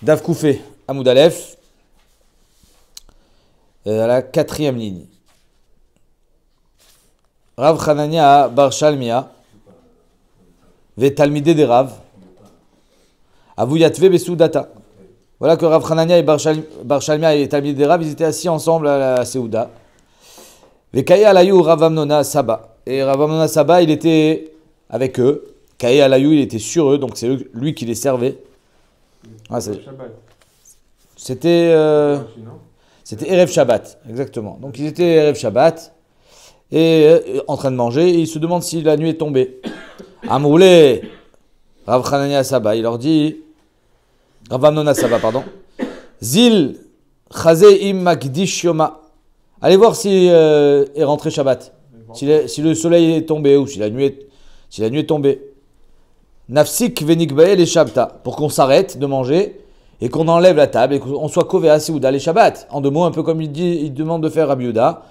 Dav Koufé, Amoud Aleph, à la 4e ligne. Rav Hanania Bar Shalmia, Vetalmide de Rav, Avuyatve Besoudata. Voilà que Rav Hanania et Bar Shalmia et Talmide de Rav, ils étaient assis ensemble à la Seouda. Vekaya Alayou Rav Amnona Saba. Et Rav Amnona Saba, il était avec eux. Kaya Alayou, il était sur eux, donc c'est lui qui les servait. Ah, c'était Erev Shabbat, exactement. Donc ils étaient Erev Shabbat et en train de manger. Et ils se demandent si la nuit est tombée. Amroulé, Rav Hanania Saba, il leur dit, Rav Amnona Saba, pardon. Zil Chazé im Makdish Yoma. Allez voir si est rentré Shabbat, si le soleil est tombé ou si la nuit est tombée. Nafsik venikbae les Shabta, pour qu'on s'arrête de manger et qu'on enlève la table et qu'on soit kové à Seouda les Shabbat. En deux mots, un peu comme il demande de faire Rabbi Yehuda,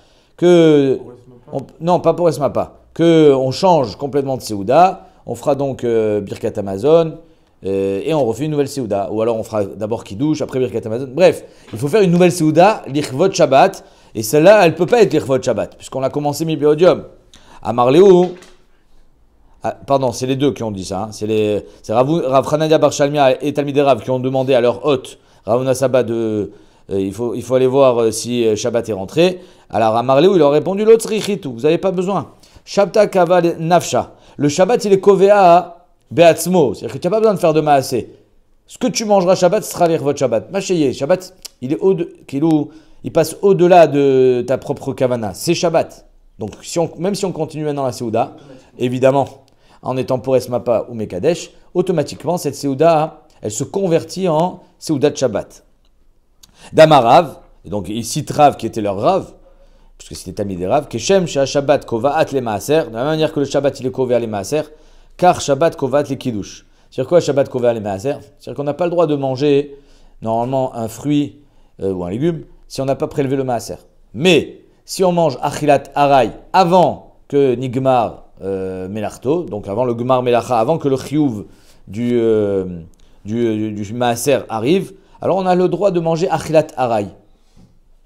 non, pas pour Esmapa, qu'on change complètement de Seouda, on fera donc Birkat Amazon et on refait une nouvelle Seouda. Ou alors on fera d'abord Kiddush, après Birkat Amazon. Bref, il faut faire une nouvelle Seouda, l'Ichvot Shabbat, et celle-là, elle ne peut pas être l'Ichvot Shabbat, puisqu'on a commencé Mibéodium. À Marléou, pardon, c'est les deux qui ont dit ça. Hein. C'est Rav Hanania Bar Shalmia et Talmidei Rav qui ont demandé à leur hôte, Rav Amnona Saba, il faut aller voir si Shabbat est rentré. Alors à Marléou, il leur a répondu l'autre richitu, vous n'avez pas besoin. Shabta kaval nafsha. Le Shabbat, il est kovéa beatzmo, c'est-à-dire que tu n'as pas besoin de faire de maasé. Ce que tu mangeras Shabbat, ce sera l'Ichvot Shabbat. Macheye, Shabbat, il passe au-delà de ta propre kavana. C'est Shabbat. Donc même si on continue maintenant la Seouda, évidemment, en étant pour Esmapa ou Mekadesh, automatiquement, cette Seouda, elle se convertit en Seouda de Shabbat. Damarav, et donc il cite Rav qui était leur Rav, puisque c'était Talmidei Rav, Keshem Shea Shabbat Kovaat le Maaser, de la même manière que le Shabbat il est Kovaat le Maaser, car Shabbat Kovaat le Kiddush. C'est-à-dire quoi Shabbat Kovaat le Maaser? C'est-à-dire qu'on n'a pas le droit de manger normalement un fruit ou un légume si on n'a pas prélevé le Maaser. Mais si on mange Achilat Aray avant que Nigmar Melarto, donc avant le Gmar Melacha, avant que le Chiyuv du Maaser arrive, alors on a le droit de manger Achilat Aray.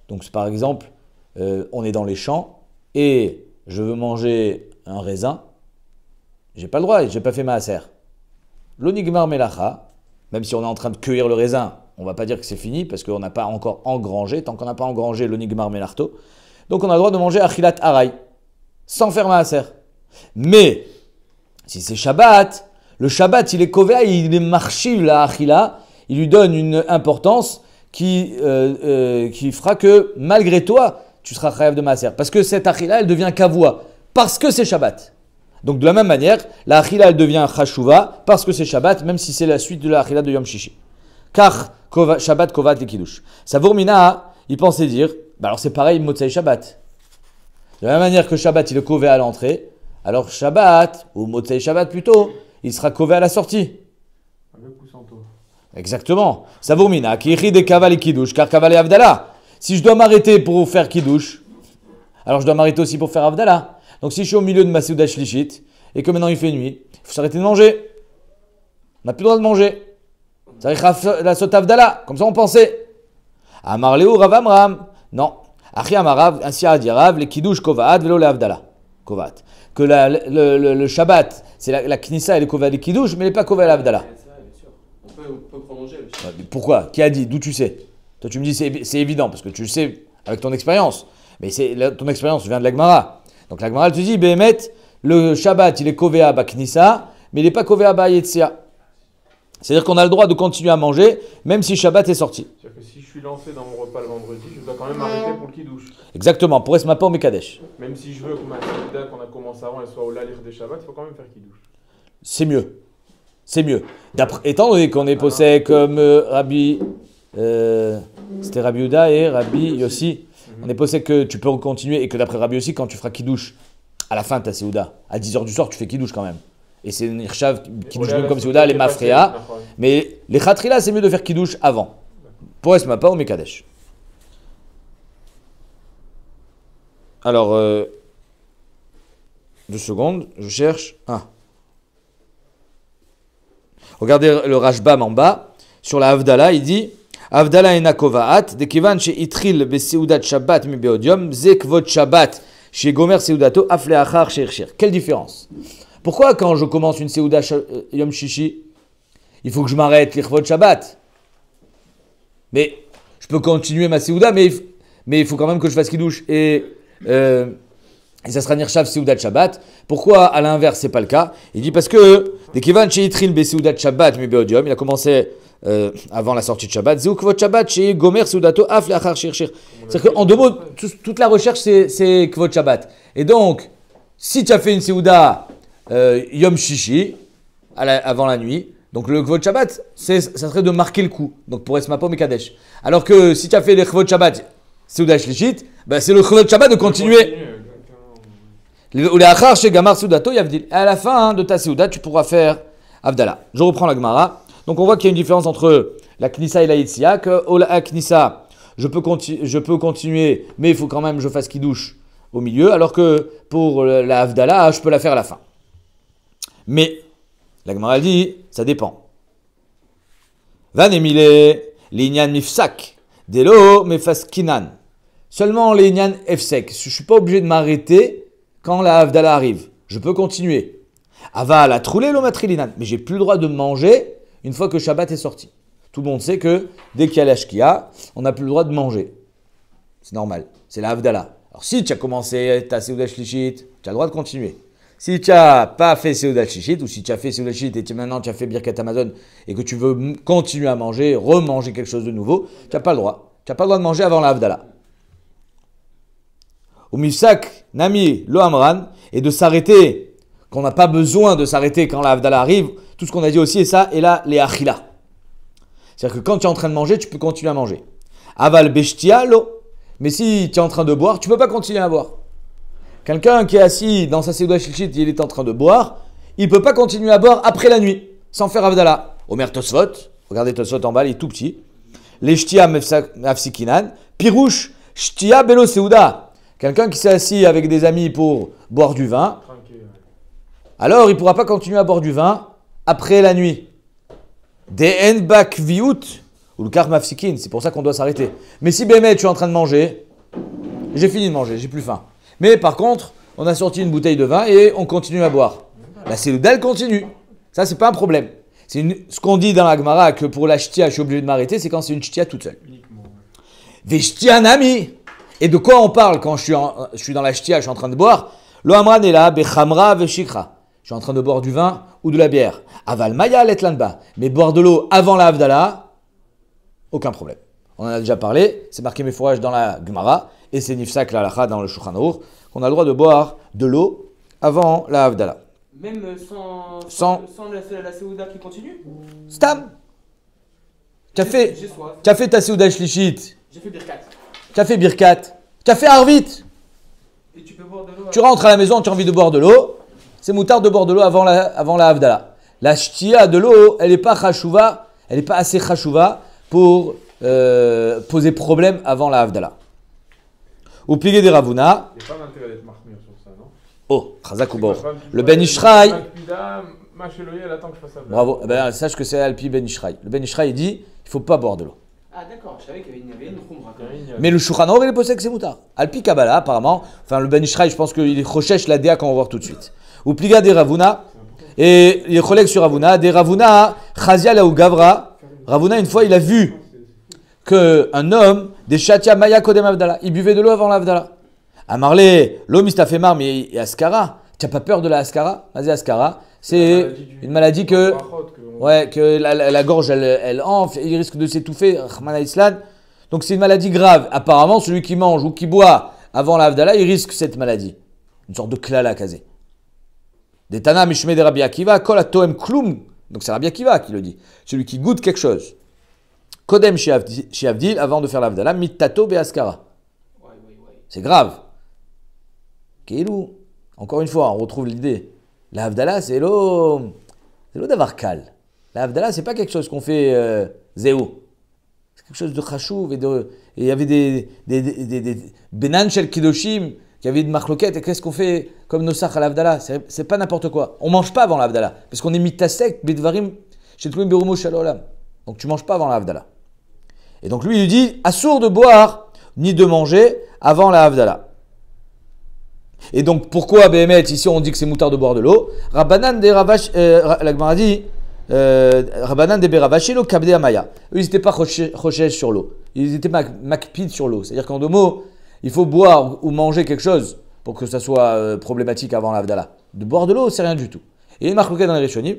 Donc par exemple, on est dans les champs et je veux manger un raisin, j'ai pas le droit, j'ai pas fait Maaser. Le Nigmar Melacha, même si on est en train de cueillir le raisin, on va pas dire que c'est fini parce qu'on n'a pas encore engrangé, tant qu'on n'a pas engrangé le Nigmar Melarto, donc on a le droit de manger Achilat Aray sans faire Maaser. Mais, si c'est Shabbat, le Shabbat, il est kovéa, il est marchiv la achila, il lui donne une importance qui fera que, malgré toi, tu seras chayav de maaser. Parce que cette achila, elle devient kavua, parce que c'est Shabbat. Donc, de la même manière, la achila, elle devient chashuva, parce que c'est Shabbat, même si c'est la suite de la achila de Yom Shishi. Car, Shabbat kovat le kiddush. Savour Mina, il pensait dire, alors c'est pareil, Motzei Shabbat. De la même manière que Shabbat, il est kovéa à l'entrée, alors Shabbat, ou Motzei Shabbat plutôt, il sera kové à la sortie. Avec ou sans tôt. Exactement. Savour Mina, qui rit des kaval et kiddush, car kaval et avdallah. Si je dois m'arrêter pour faire kiddush, alors je dois m'arrêter aussi pour faire avdallah. Donc si je suis au milieu de ma Seuda Shlishit, et que maintenant il fait nuit, il faut s'arrêter de manger. On n'a plus le droit de manger. Ça arrive la sot avdallah, comme ça on pensait. Amar Léo Rav Amram. Non. Achi Amarav, ainsi a dit Rav, les kiddush kovaat velo le avdallah. Kovaat. Que le Shabbat, c'est la Knissa, elle est Kova les Kiddush, mais elle n'est pas Kova l'Avdallah. On peut prolonger. Pourquoi? Qui a dit? D'où tu sais? Toi, tu me dis c'est évident, parce que tu le sais avec ton expérience. Mais ton expérience vient de la Gemara. Donc la Gemara, elle te dit, Behemet, le Shabbat, il est Kova ba Knissa, mais il n'est pas Kova ba Yetzia. C'est-à-dire qu'on a le droit de continuer à manger, même si Shabbat est sorti. C'est-à-dire que si je suis lancé dans mon repas le vendredi, je dois quand même m'arrêter pour le kiddush. Exactement, pour Esmapa ou Mekadesh. Même si je veux que ma Seuda qu'on a commencé avant, elle soit au lalir des Shabbat, il faut quand même faire kiddush. C'est mieux. C'est mieux. Étant donné qu'on est possède comme Rabbi... c'était Rabbi Yehuda et Rabbi Yossi. On est possède que tu peux continuer et que d'après Rabbi Yossi, quand tu feras kiddush, à la fin, tu as Seouda. À 10h du soir, tu fais kiddush quand même. Et c'est une Hirshav qui douche même comme Seouda, les Mafrea. Mais les Khatrila, c'est mieux de faire kiddush avant. Pour Esmapa ou Mekadesh. Alors, 2 secondes, je cherche. Regardez le Rashbam en bas. sur la Havdalah, il dit Havdalah ena kovaat, de kivan she itril be seudat Shabbat mi beodium, ze kvot Shabbat she gomer seudato af leachar she irshir. Quelle différence? Pourquoi quand je commence une seuda Yom Shishi, il faut que je m'arrête l'Ichvot Shabbat? Mais je peux continuer ma seuda, mais il faut quand même que je fasse Kiddush. Et ça sera Nirshav Seudat Shabbat. Pourquoi à l'inverse c'est pas le cas? Il dit parce que dès Kevan chez Itril be Seudat Shabbat mi beodium, il a commencé avant la sortie de Shabbat. Zeukvot Shabbat chez Gomer Seudato af leachar shirshir. C'est-à-dire qu'en deux mots, toute la recherche c'est Kvot Shabbat. Et donc, si tu as fait une seuda Yom Shishi avant la nuit, donc le Kvot Shabbat, ça serait de marquer le coup. Donc pour Esmapom et Kadesh. Alors que si tu as fait les Kvot Shabbat Seuda Shlishit, ben c'est le Kvot Shabbat de continuer. Ou leachar chez Gamar Seudato Yavdil. Et à la fin de ta seuda, tu pourras faire Havdalah. Je reprends la Gemara. Donc on voit qu'il y a une différence entre la Knissa et la Yitzia. Que la Knissa, je peux continuer, mais il faut quand même que je fasse Kiddush au milieu. Alors que pour la Havdalah, je peux la faire à la fin. Mais la Gemara dit, ça dépend. Van emile l'inyan mifsak, delo mefaskinan. Seulement l'inyan efsek. Je ne suis pas obligé de m'arrêter quand la Havdalah arrive. Je peux continuer. Aval a troulé lo matrilinan. Mais j'ai plus le droit de manger une fois que Shabbat est sorti. Tout le monde sait que dès qu'il y a la Shkia, on n'a plus le droit de manger. C'est normal. C'est la Havdalah. Alors si tu as commencé ta Seuda Shlishit, tu as le droit de continuer. Si tu n'as pas fait Seuda Shlishit, ou si tu as fait Seuda Shlishit et maintenant tu as fait Birkat Hamazon et que tu veux continuer à manger, remanger quelque chose de nouveau, tu n'as pas le droit. Tu n'as pas le droit de manger avant la Havdalah. Ou Mifsak, Nami, Lo Amran, et de s'arrêter, qu'on n'a pas besoin de s'arrêter quand la Havdalah arrive, tout ce qu'on a dit aussi, et ça, et là, les Achila. C'est-à-dire que quand tu es en train de manger, tu peux continuer à manger. Aval Beshtia, Lo. Mais si tu es en train de boire, tu ne peux pas continuer à boire. Quelqu'un qui est assis dans sa Seuda Shlishit, il est en train de boire, il ne peut pas continuer à boire après la nuit, sans faire Havdalah. Omer Tosfot, regardez Tosfot en bas, il est tout petit. Les Shtia Mafsikinan, Pirouche, Shtia Belo Seuda. Quelqu'un qui s'est assis avec des amis pour boire du vin, alors il ne pourra pas continuer à boire du vin après la nuit. De'en bak viut, ou le kar mafsikin, c'est pour ça qu'on doit s'arrêter. Mais si Bémet, tu es en train de manger, j'ai fini de manger, j'ai plus faim. Mais par contre, on a sorti une bouteille de vin et on continue à boire. La seuda, elle continue. Ça, c'est pas un problème. Ce qu'on dit dans la Gemara, que pour la shtia, je suis obligé de m'arrêter, c'est quand c'est une shtia toute seule. Ve shtia nami. Et de quoi on parle quand je suis dans la shtia, je suis en train de boire? Lo amran est là, bechamra ve shikra. Je suis en train de boire du vin ou de la bière. Aval maya letlanba. Mais boire de l'eau avant la Havdalah, aucun problème. On en a déjà parlé, c'est marqué mes fourrages dans la Gemara, et c'est nifsak la halacha dans le Shulchan Aruch, qu'on a le droit de boire de l'eau avant la Havdalah. Même sans la Seuda qui continue? Stam. Tu as fait ta Seuda Shlishit. J'ai fait Birkat. Tu as fait Birkat. Tu as fait Arvit. Et tu peux boire de l'eau. Tu rentres à la maison, tu as envie de boire de l'eau. C'est moutard de boire de l'eau avant la Havdalah. La shtia de l'eau, elle n'est pas chashouva, elle n'est pas assez chashouva pour poser problème avant la Havdalah. Ou piguer des Ravuna. Il n'y a pas d'intérêt d'être marmire sur ça, non? Oh, Chazak ou Bor. Le Ben Ishraï. Bravo. Ben, sache que c'est Alpi Ben Ishraï. Le Ben Ishraï, il dit il ne faut pas boire de l'eau. Ah d'accord, je savais qu'il y avait une khumra. Mais le Shulchan Aruch, il est posé que c'est moutard. Alpi Kabbalah, apparemment. Enfin, le Ben Ishraï, je pense qu'il est chochesh la déa qu'on va voir tout de suite. Ou pliga des Ravuna. Et il est collègue sur Ravuna. Des Ravuna, Chazial ou Gavra. Ravuna, une fois, il a vu qu'un homme, des Shatia Maya Kodem Havdalah, il buvait de l'eau avant l'Havdalah. Amarle, l'homme, il t'a fait marre, mais il y a Askara. Tu n'as pas peur de la Askara? Vas-y, Askara. C'est une maladie que la gorge, elle enfle, il risque de s'étouffer. Rahman Islan. Donc, c'est une maladie grave. Apparemment, celui qui mange ou qui boit avant l'Havdalah, il risque cette maladie. Une sorte de klala kazé. Des Tana Mishme de Rabbi Akiva, Kol Atoem Klum. Donc c'est Rabbi Akiva qui le dit. Celui qui goûte quelque chose. Kodem Shiavdil, avant de faire l'Havdalah, Mittato Beaskara. C'est grave. Keilou. Encore une fois, on retrouve l'idée. La Havdalah, c'est l'eau d'avoir cal. La Havdalah, c'est pas quelque chose qu'on fait zéo. C'est quelque chose de chachouv. Et il y avait des Benan Shel Kidoshim. Il y avait une marloquette, et qu'est-ce qu'on fait comme Nosach à l'Havdalah? C'est pas n'importe quoi. On mange pas avant l'Havdalah, parce qu'on est mitasek, bedvarim, chez Tlouim Berumo Shalolam. Donc tu ne manges pas avant la Havdalah. Et donc lui, il lui dit, assour de boire ni de manger avant la Havdalah. Et donc pourquoi, Béhémet, ici on dit que c'est moutard de boire de l'eau? Rabbanan de Ravash, la Gemara dit, Rabbanan de Beravashilo Kabde Amaya. Eux, ils n'étaient pas rochèches sur l'eau. Ils étaient makpid sur l'eau. C'est-à-dire qu'en deux mots, il faut boire ou manger quelque chose pour que ça soit problématique avant la Havdalah. De boire de l'eau, c'est rien du tout. Et il marque dans les Rishonim,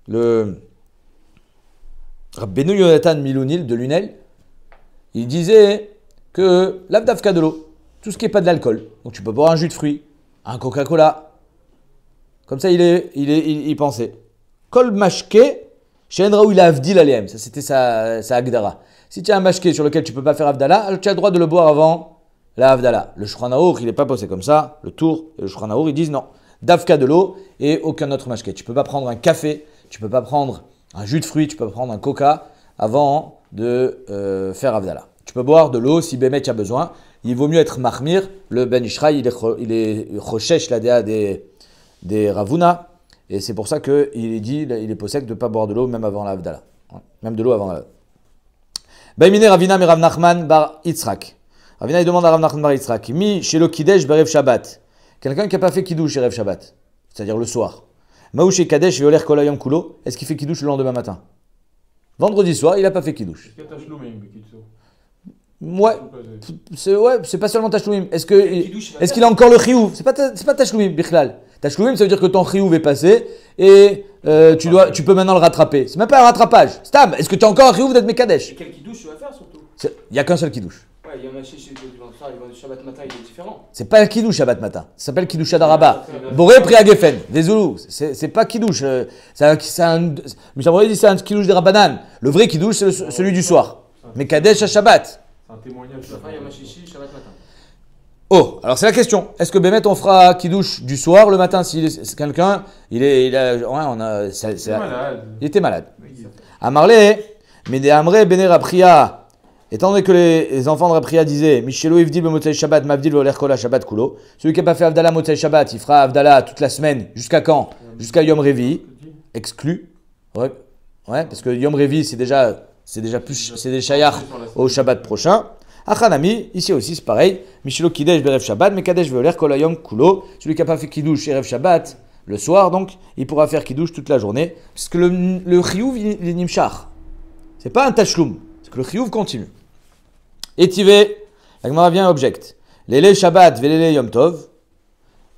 le Rabbeinu Yonatan Milounil de Lunel, il disait que l'avdavka de l'eau, tout ce qui n'est pas de l'alcool. Donc tu peux boire un jus de fruits, un Coca-Cola. Comme ça, il pensait. Kol mashke, shen raoui avdil alem. Ça, c'était sa agdara. Si tu as un mashke sur lequel tu ne peux pas faire Havdalah, alors tu as le droit de le boire avant la Havdalah. Le Shulchan Aruch, il n'est pas posé comme ça. Le Tour et le Shulchan Aruch, ils disent non. Davka de l'eau et aucun autre mashke. Tu ne peux pas prendre un café, tu ne peux pas prendre un jus de fruits, tu peux pas prendre un coca avant de faire Havdalah. Tu peux boire de l'eau si Bémet a besoin. Il vaut mieux être mahmir. Le Ben Ishraï, il est rochesh la déa des Ravuna. Et c'est pour ça qu'il dit, il est possède de ne pas boire de l'eau même avant la Havdalah. Même de l'eau avant la Baimine Ravina mais Rav Nachman bar Yitzhak. Ravina il demande à Rav Nachman bar Yitzhak. Mi chez le Kidesh berev Shabbat. Quelqu'un qui n'a pas fait Kiddush chez Rev Shabbat. C'est-à-dire le soir. Maouché Kadesh veoler kolayom kulo. Est-ce qu'il fait Kiddush le lendemain matin? Vendredi soir, il n'a pas fait Kiddush. Est-ce qu'il y a Tashloumim, Bekitso? Ouais, c'est pas seulement Tashloumim. Est-ce qu'il a encore le chiyuv? C'est pas Tashloumim, Bichlal. Tashloumim, ça veut dire que ton chiyuv est passé et tu peux maintenant le rattraper. C'est même pas un rattrapage. Stam, est-ce que tu as encore un chiyuv d'être Mekadesh? Et quel Kiddush tu vas faire surtout? Il n'y a qu'un seul Kiddush. Ouais, il y en a chez le Shabbat matin, il est différent. C'est pas Kiddush Shabbat matin. Ça s'appelle Kiddush Adaraba. Boré Priya Geffen. Désolé. C'est pas Kiddush. Mishnah Berurah dit c'est un Kiddush de Rabbanan. Le vrai Kiddush, c'est celui du soir. Mais Kadesh à Shabbat. C'est un témoignage. Il y a Machichi, Shabbat matin. Oh, alors c'est la question. Est-ce que Bémet on fera Kiddush du soir le matin si quelqu'un il était malade. Amarle, mais des Amre Benera Priya. Étant donné que les enfants de Rapria disaient Michelo Ivdil Motzei Shabbat, Mavdil Voler Kola Shabbat Kulo. Celui qui n'a pas fait Havdalah Motzei Shabbat, il fera Havdalah toute la semaine. Jusqu'à quand? Jusqu'à Yom Revi. Exclu. Ouais, parce que Yom Revi, c'est déjà plus, c'est des Shayach au Shabbat prochain. Achanami, ici aussi c'est pareil. Michelo Kidesh Berev Shabbat, mais Kadesh Voler Kola Yom Kulo. Celui qui n'a pas fait Kiddush Erev Shabbat, le soir donc, il pourra faire Kiddush toute la journée. Parce que le Chiyuv, il est Nimshar. C'est pas un Tashloum. C'est que le Chiyuv continue. Etivé, la Gemara vient objecte. L'élé Shabbat, velélé Yom Tov.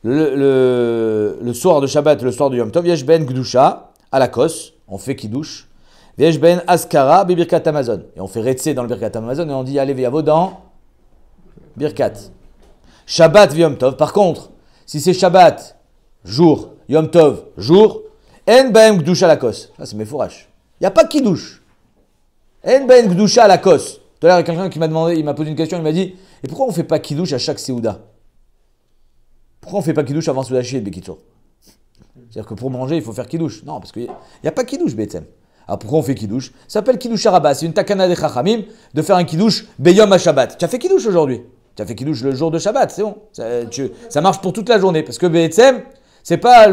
Le soir de Shabbat et le soir de Yom Tov, yesh ben Gdusha, à la kos, on fait Kiddush. Yesh ben Askara, be Birkat Amazon. Et on fait Retsé dans le Birkat Amazon et on dit allez veyavo dans Birkat. Shabbat, Yom Tov. Par contre, si c'est Shabbat, jour, Yom Tov, jour, en ben Gdusha à la kos. Ça, c'est mes fourrages. Il n'y a pas de Kiddush. En ben Gdusha à la kos. Tout à l'heure, il y a quelqu'un qui m'a demandé, il m'a posé une question, il m'a dit et pourquoi on ne fait pas Kiddush à chaque Séouda? Pourquoi on ne fait pas Kiddush avant Souda Shir Bekitso? C'est-à-dire que pour manger, il faut faire Kiddush. Non, parce qu'il n'y a pas Kiddush, Betsem. Alors pourquoi on fait Kiddush? Ça s'appelle Kiddush Araba. C'est une takana de Chachamim de faire un Kiddush Beyom à Shabbat. Tu as fait Kiddush aujourd'hui. Tu as fait Kiddush le jour de Shabbat, c'est bon. Ça marche pour toute la journée. Parce que Betsem, c'est pas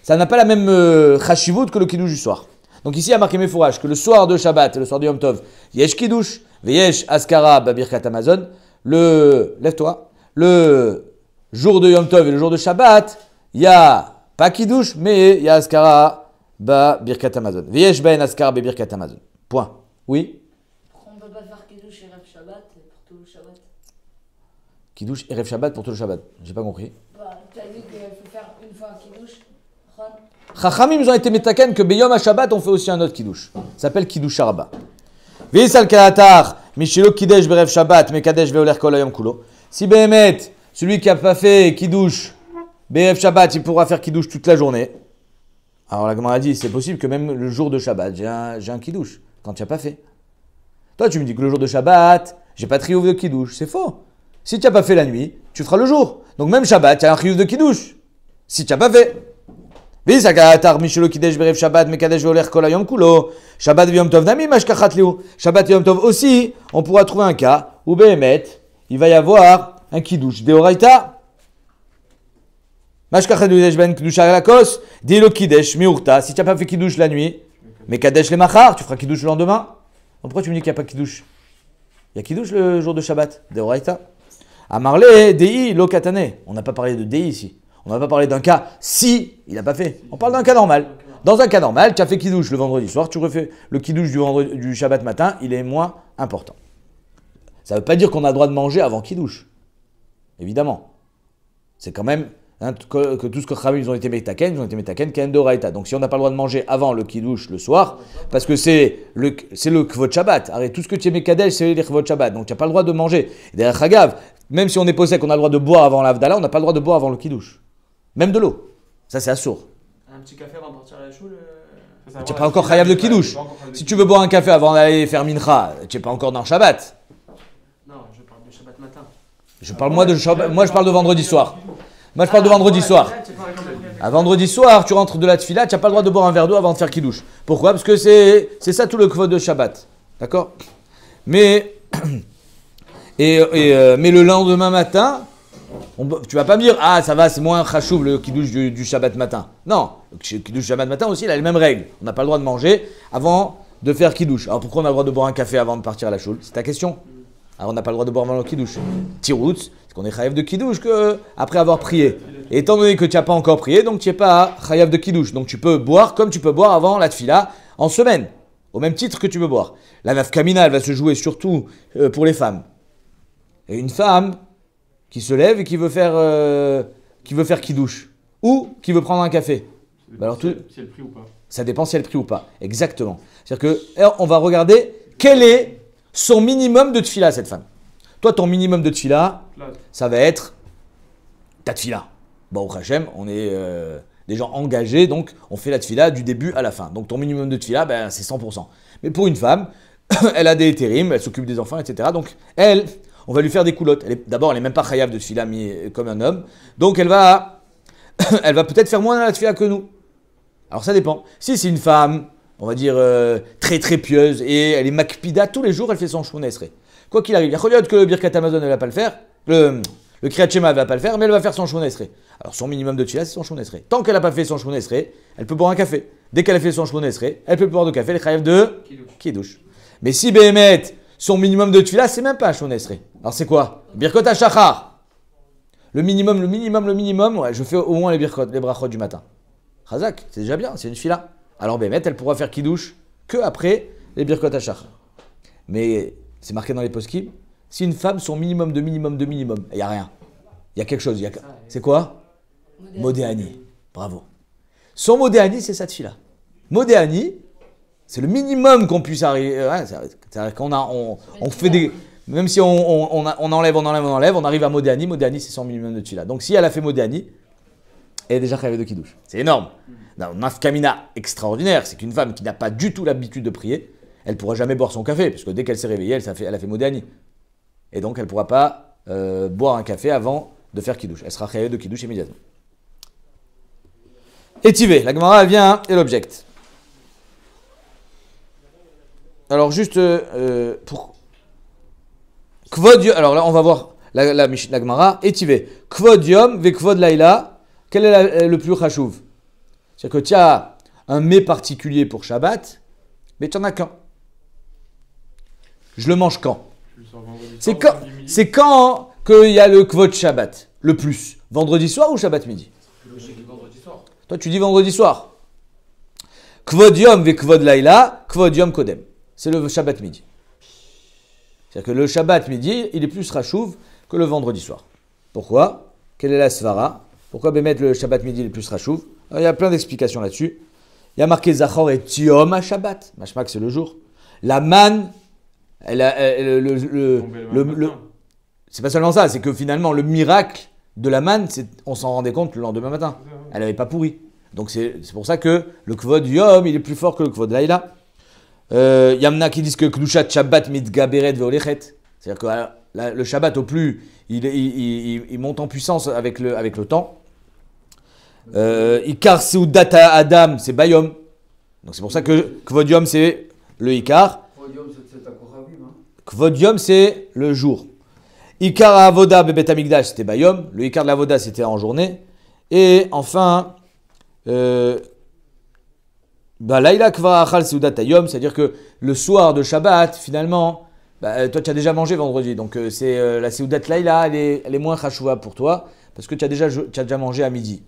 ça n'a pas la même chashivut que le Kiddush du soir. Donc ici, il y a marqué Mefourash que le soir de Shabbat et le soir de Yom Tov, Yesh Kiddush. Veyesh Askara Babirkat Amazon, lève-toi, le jour de Yom Tov et le jour de Shabbat, il n'y a pas Kiddush, mais il y a Askara Babirkat Amazon. Veyesh Ben Askara Babirkat Amazon. Point. Oui? On ne peut pas faire Kiddush Erev Shabbat pour tout le Shabbat. Kiddush Erev Shabbat pour tout le Shabbat. J'ai pas compris. Tu as dit qu'il faut faire une fois un Kiddush. Chachamim, ils ont été métaken que Beyom à Shabbat, on fait aussi un autre Kiddush. Ça s'appelle Kiddush Araba. Veisal Kalatar, Mishelo Kidesh Berev Shabbat, Mekadesh Veoler Kolayom Kulo. Si Behemet, celui qui n'a pas fait Kiddush Berev Shabbat, il pourra faire Kiddush toute la journée. Alors la Gemara a dit, c'est possible que même le jour de Shabbat, j'ai un Kiddush, quand tu n'as pas fait. Toi, tu me dis que le jour de Shabbat, j'ai pas de chiyuv de Kiddush. C'est faux. Si tu n'as pas fait la nuit, tu feras le jour. Donc même Shabbat, tu as un chiyuv de Kiddush. Si tu n'as pas fait. Shabbat et Yom Tov nami mashkachat liu. Shabbat et Yom Tov aussi, on pourra trouver un cas où Behemet, il va y avoir un Kiddush Deoraita. Mashkachat liu ben Kiddush alakos, dit le Kiddush miurta. Si tu n'as pas fait Kiddush la nuit, Mais Kadesh les Machar, tu feras Kiddush le lendemain. Donc pourquoi tu me dis qu'il n'y a pas Kiddush? Il y a Kiddush le jour de Shabbat, de Oraita. Amarle, Dei, Lo Katane. On n'a pas parlé de Dei ici. On n'a pas parlé d'un cas si il n'a pas fait. On parle d'un cas normal. Dans un cas normal, tu as fait Kiddush le vendredi soir, tu refais le Kiddush du Shabbat matin, il est moins important. Ça ne veut pas dire qu'on a le droit de manger avant Kiddush. Évidemment. C'est quand même que tout ce que Khamim ils ont été metaken Ken d'Oraita. Donc si on n'a pas le droit de manger avant le Kiddush le soir, parce que c'est le Kvod Shabbat. Arrête, tout ce que tu es Mekadesh, c'est le Kvod Shabbat. Donc tu n'as pas le droit de manger. Et derrière Chagav, même si on est posé qu'on a le droit de boire avant l'Avdallah, on n'a pas le droit de boire avant le Kiddush. Même de l'eau. Ça c'est assourd. Un petit café avant de partir à la choule. Tu n'es pas encore Chayav de Kiddush. Si tu veux boire un café avant d'aller faire Mincha, tu n'es pas encore dans le Shabbat. Non, je parle du Shabbat matin. Je parle de vendredi soir. Moi, je parle de vendredi soir. À vendredi soir, tu rentres de la tefila, tu n'as pas le droit de boire un verre d'eau avant de faire Kiddush. Pourquoi? Parce que c'est ça tout le kvod de Shabbat. D'accord? Mais le lendemain matin, tu vas pas me dire, ah ça va, c'est moins chachouv le Kiddush du Shabbat matin. Non, le Kiddush du Shabbat matin aussi, il a les mêmes règles. On n'a pas le droit de manger avant de faire Kiddush. Alors pourquoi on a le droit de boire un café avant de partir à la choule? C'est ta question? Alors on n'a pas le droit de boire avant le Kiddush. Tiroutz, c'est qu'on est chayav de Kiddush après avoir prié. Et étant donné que tu n'as pas encore prié, donc tu n'es pas chayav de Kiddush. Donc tu peux boire comme tu peux boire avant la tefila en semaine. Au même titre que tu peux boire. La nafkamina, elle va se jouer surtout pour les femmes. Et une femme qui se lève et qui veut faire Kiddush. Ou qui veut prendre un café. Alors, si elle prie ou pas. Ça dépend si elle prie ou pas. Exactement. C'est-à-dire qu'on va regarder quel est son minimum de tefila, cette femme. Toi, ton minimum de tefila, ça va être ta tefila. Bon, au Hachem, on est des gens engagés, donc on fait la tefila du début à la fin. Donc ton minimum de tefila, ben, c'est 100%. Mais pour une femme, elle a des hétérim, elle s'occupe des enfants, etc. Donc elle, on va lui faire des coulottes. D'abord, elle n'est même pas chayav de tefila comme un homme. Donc elle va peut-être faire moins la tefila que nous. Alors ça dépend. Si c'est une femme, on va dire très très pieuse, et elle est makpida, tous les jours elle fait son shmona esrei. Quoi qu'il arrive, il y a que le Birkat Amazon elle ne va pas le faire, le Kriyat Shema elle ne va pas le faire, mais elle va faire son shmona esrei. Alors son minimum de tefila c'est son shmona esrei. Tant qu'elle n'a pas fait son shmona esrei, elle peut boire un café. Dès qu'elle a fait son shmona esrei, elle peut boire du café, elle est chayav de Kiddush. Mais si Behemet, son minimum de tefila c'est même pas un shmona esrei. Alors c'est quoi? Birkot HaShachar. Le minimum, ouais, je fais au moins les brachot du matin. Chazak, c'est déjà bien, c'est une fila. Alors Bémet, elle pourra faire Kiddush que après les Birkot HaShachar. Mais c'est marqué dans les poskim, si une femme, son minimum, il n'y a rien. Il y a quelque chose. C'est quoi? Modéani. Bravo. Son Modéani, c'est sa tefila. Modéani, c'est le minimum qu'on puisse arriver. Ouais, c'est-à-dire on fait des... Même si on enlève, on arrive à Modéani. Modéani, c'est son minimum de tefila. Donc si elle a fait Modéani, elle est déjà rêvée de Kiddush. C'est énorme. Une nafkamina extraordinaire, c'est qu'une femme qui n'a pas du tout l'habitude de prier, elle ne pourra jamais boire son café, parce que dès qu'elle s'est réveillée, elle a fait Modéani. Et donc elle ne pourra pas boire un café avant de faire Kiddush. Elle sera rêvée de Kiddush immédiatement. Étivé, la Gemara, elle vient et l'objecte. Alors juste pour... Kvod, alors là on va voir la Gemara. Étivé. Kvod yom ve kvod laila. Quel est le plus chachouv? C'est-à-dire que tu as un mets particulier pour Shabbat, mais tu n'en as qu'un. Je le mange quand? C'est quand qu'il y a le kvod Shabbat, le plus? Vendredi soir ou Shabbat midi? Vendredi soir. Toi, tu dis vendredi soir. Kvod yom ve kvod laila, kvod yom kodem. C'est le Shabbat midi. C'est-à-dire que le Shabbat midi, il est plus rachouv que le vendredi soir. Pourquoi? Quelle est la svara? Pourquoi mettre le Shabbat midi le plus rachouv? Il y a plein d'explications là-dessus. Il y a marqué Zachor et Tiom à Shabbat. Mashmak, c'est le jour. La manne, c'est pas seulement ça, c'est que finalement, le miracle de la manne, on s'en rendait compte le lendemain matin. Elle n'avait pas pourri. Donc c'est pour ça que le Kvod Yom, il est plus fort que le Kvod Laila. Yamna qui disent que Kdushat Shabbat mitgaberet veolechet. C'est-à-dire que le Shabbat, au plus, il monte en puissance avec le temps. Ikar Seudata Adam, c'est Bayom. Donc c'est pour ça que Kvod Yom, c'est le Ikar. Kvod Yom, c'est le jour. Ikar Avoda Bebet Amigdash, c'était Bayom. Le Ikar de l'Avoda, c'était en journée. Et enfin, Bah, Laïla Kva Achal Seudat Hayom, c'est-à-dire que le soir de Shabbat, finalement, bah, toi tu as déjà mangé vendredi, donc c'est la Seudat Laïla, elle est moins chachouva pour toi, parce que tu as déjà mangé à midi.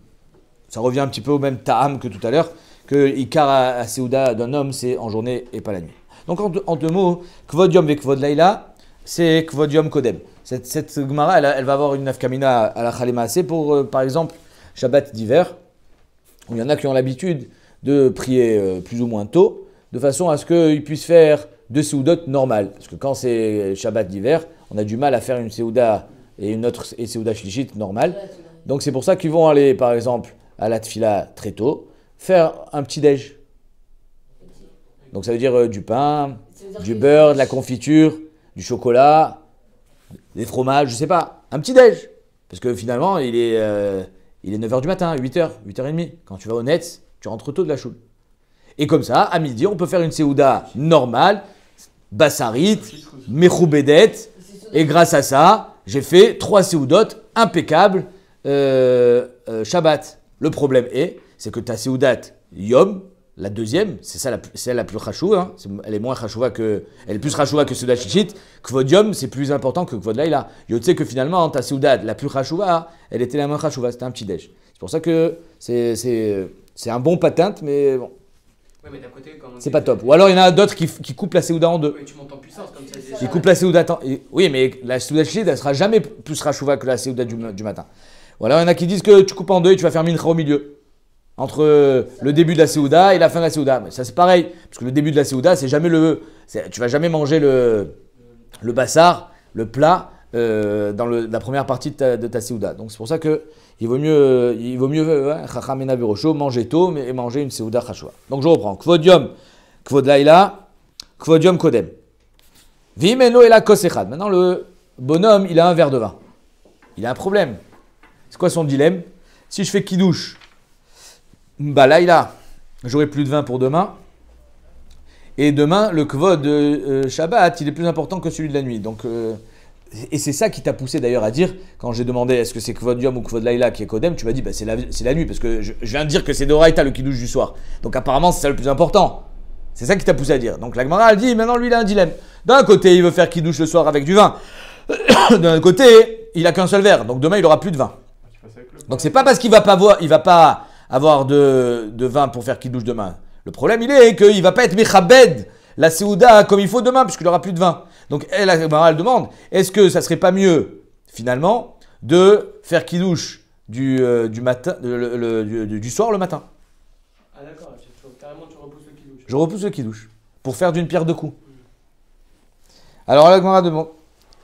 Ça revient un petit peu au même ta'am que tout à l'heure, que Ikar à Seuda d'un homme, c'est en journée et pas la nuit. Donc en deux mots, Kvod Yom et Kvod Laïla, c'est Kvod Yom Kodem. Cette Gemara, elle va avoir une nafkamina à la Chalemaasé pour, par exemple, Shabbat d'hiver, où il y en a qui ont l'habitude de prier plus ou moins tôt, de façon à ce qu'ils puissent faire deux Seudot normales. Parce que quand c'est Shabbat d'hiver, on a du mal à faire une Seuda et une autre Seuda Shlishit normale. Donc c'est pour ça qu'ils vont aller, par exemple, à la Tfila très tôt, faire un petit déj. Donc ça veut dire du pain, du beurre, de la confiture, du chocolat, des fromages, je sais pas, un petit déj. Parce que finalement, il est 9h du matin, 8h, 8h30. Quand tu vas au Netz, tu rentres tôt de la choule. Et comme ça, à midi, on peut faire une Seuda normale, bassarit, mechoubedet, et grâce à ça, j'ai fait 3 Seudot impeccables Shabbat. Le problème c'est que ta Seudat Yom, la deuxième, c'est celle la plus chachouva, hein. Elle est moins chachouva elle est plus chachouva que Seudat Shishit. Kvod Yom, c'est plus important que Kvod Laïla. Tu sais que finalement, ta Seudat la plus chachouva, elle était la moins chachouva, c'était un petit déj. C'est pour ça que c'est un bon patente, mais bon. Ouais, mais d'un côté, quand c'est pas top. Ou alors il y en a d'autres qui coupent la Seuda en deux. Ouais, tu montes en puissance comme ça. Ils coupent la Seuda. Oui, mais la Seuda Shishit, elle sera jamais plus chachouva que la Seuda du matin. Ou alors il y en a qui disent que tu coupes en deux et tu vas faire mincha au milieu. Entre le début de la Seuda et la fin de la Seuda. Mais ça c'est pareil, parce que le début de la Seuda, c'est jamais tu vas jamais manger le bassar, le plat, dans la première partie de ta Seuda. Donc c'est pour ça que il vaut mieux Chacham Ena Virosho, manger tôt et manger une Seuda chachouva. Donc je reprends. Kvod Yom, Kvod Laïla, Kvod Yom Kodem. Vimeno Ela Kos Echad. Maintenant le bonhomme, il a un verre de vin. Il a un problème. C'est quoi son dilemme? Si je fais kidouche, bah Laïla, j'aurai plus de vin pour demain. Et demain, le kvod Shabbat, il est plus important que celui de la nuit. Donc, et c'est ça qui t'a poussé d'ailleurs à dire, quand j'ai demandé est-ce que c'est kvod Yom ou kvod Laïla qui est kodem, tu m'as dit bah, c'est la nuit, parce que je viens de dire que c'est d'Oraïta le kidouche du soir. Donc apparemment, c'est ça le plus important. C'est ça qui t'a poussé à dire. Donc la Gemara, elle dit maintenant, lui, il a un dilemme. D'un côté, il veut faire kidouche le soir avec du vin. D'un côté, il a qu'un seul verre. Donc demain, il aura plus de vin. Donc c'est pas parce qu'il va pas avoir de vin pour faire kidouche demain. Le problème, il est qu'il va pas être mechabed la Seuda comme il faut demain, puisqu'il aura plus de vin. Donc elle demande, est-ce que ça serait pas mieux, finalement, de faire kidouche du matin, du soir le matin? Ah d'accord, carrément tu repousses le kidouche. Je repousse le kidouche, pour faire d'une pierre deux coups. Alors la Gemara demande,